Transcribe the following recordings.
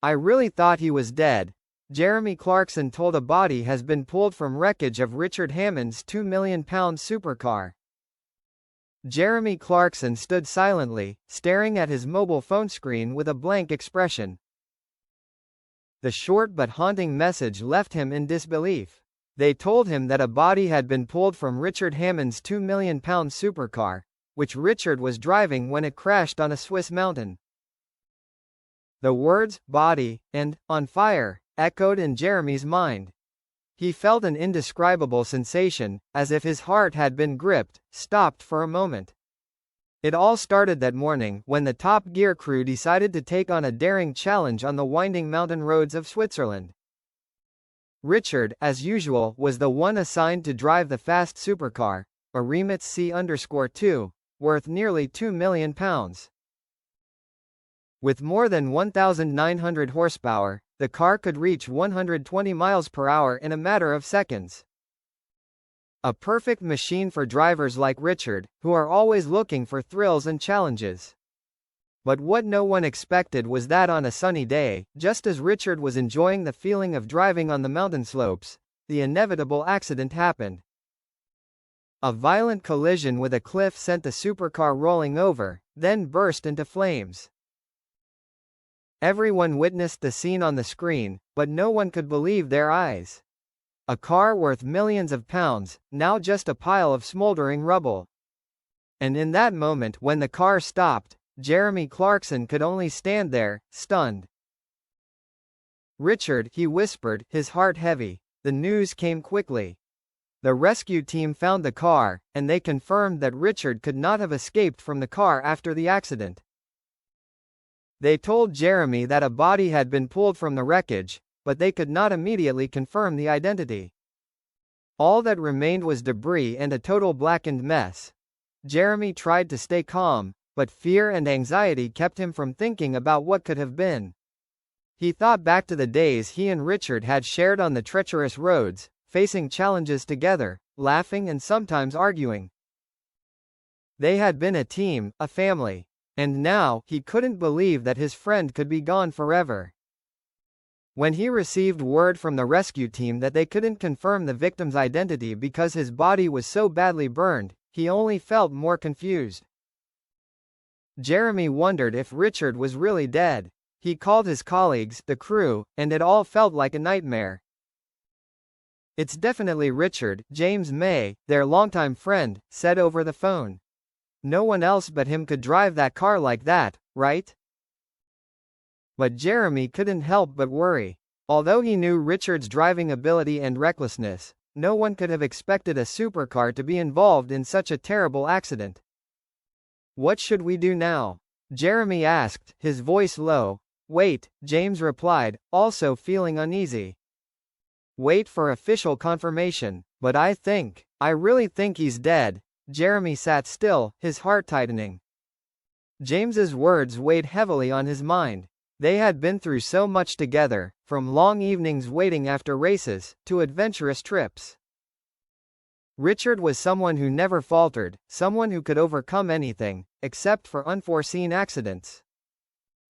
I really thought he was dead. Jeremy Clarkson told a body has been pulled from wreckage of Richard Hammond's £2 million supercar. Jeremy Clarkson stood silently, staring at his mobile phone screen with a blank expression. The short but haunting message left him in disbelief. They told him that a body had been pulled from Richard Hammond's £2 million supercar, which Richard was driving when it crashed on a Swiss mountain. The words, body, and, on fire, echoed in Jeremy's mind. He felt an indescribable sensation, as if his heart had been gripped, stopped for a moment. It all started that morning when the Top Gear crew decided to take on a daring challenge on the winding mountain roads of Switzerland. Richard, as usual, was the one assigned to drive the fast supercar, a Rimac C_2, worth nearly £2 million. With more than 1,900 horsepower, the car could reach 120 miles per hour in a matter of seconds. A perfect machine for drivers like Richard, who are always looking for thrills and challenges. But what no one expected was that on a sunny day, just as Richard was enjoying the feeling of driving on the mountain slopes, the inevitable accident happened. A violent collision with a cliff sent the supercar rolling over, then burst into flames. Everyone witnessed the scene on the screen, but no one could believe their eyes. A car worth millions of pounds, now just a pile of smoldering rubble. And in that moment when the car stopped, Jeremy Clarkson could only stand there, stunned. "Richard," he whispered, his heart heavy. The news came quickly. The rescue team found the car, and they confirmed that Richard could not have escaped from the car after the accident. They told Jeremy that a body had been pulled from the wreckage, but they could not immediately confirm the identity. All that remained was debris and a total blackened mess. Jeremy tried to stay calm, but fear and anxiety kept him from thinking about what could have been. He thought back to the days he and Richard had shared on the treacherous roads, facing challenges together, laughing and sometimes arguing. They had been a team, a family. And now, he couldn't believe that his friend could be gone forever. When he received word from the rescue team that they couldn't confirm the victim's identity because his body was so badly burned, he only felt more confused. Jeremy wondered if Richard was really dead. He called his colleagues, the crew, and it all felt like a nightmare. "It's definitely Richard," James May, their longtime friend, said over the phone. "No one else but him could drive that car like that, right?" But Jeremy couldn't help but worry. Although he knew Richard's driving ability and recklessness, no one could have expected a supercar to be involved in such a terrible accident. "What should we do now?" Jeremy asked, his voice low. "Wait," James replied, also feeling uneasy. "Wait for official confirmation. But I really think he's dead." Jeremy sat still, his heart tightening. James's words weighed heavily on his mind. They had been through so much together, from long evenings waiting after races, to adventurous trips. Richard was someone who never faltered, someone who could overcome anything, except for unforeseen accidents.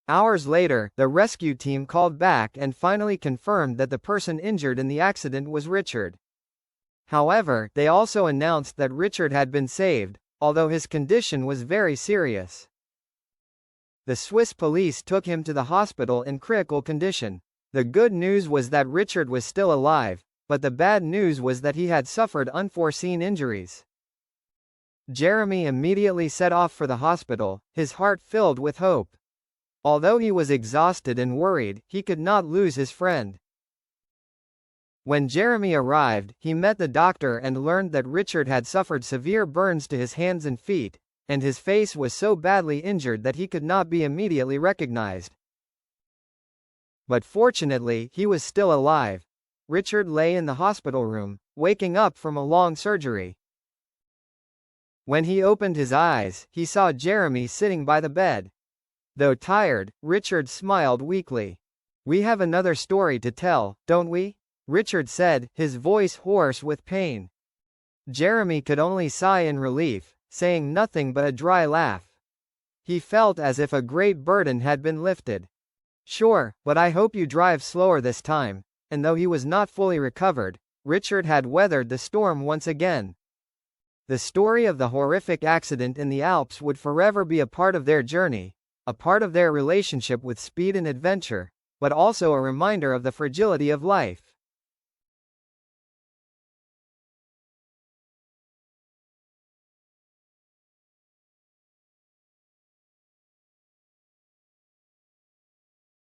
Hours later, the rescue team called back and finally confirmed that the person injured in the accident was Richard. However, they also announced that Richard had been saved, although his condition was very serious. The Swiss police took him to the hospital in critical condition. The good news was that Richard was still alive, but the bad news was that he had suffered unforeseen injuries. Jeremy immediately set off for the hospital, his heart filled with hope. Although he was exhausted and worried, he could not lose his friend. When Jeremy arrived, he met the doctor and learned that Richard had suffered severe burns to his hands and feet, and his face was so badly injured that he could not be immediately recognized. But fortunately, he was still alive. Richard lay in the hospital room, waking up from a long surgery. When he opened his eyes, he saw Jeremy sitting by the bed. Though tired, Richard smiled weakly. "We have another story to tell, don't we?" Richard said, his voice hoarse with pain. Jeremy could only sigh in relief, saying nothing but a dry laugh. He felt as if a great burden had been lifted. Sure, but I hope you drive slower this time. And though he was not fully recovered, Richard had weathered the storm once again. The story of the horrific accident in the Alps would forever be a part of their journey, a part of their relationship with speed and adventure, but also a reminder of the fragility of life.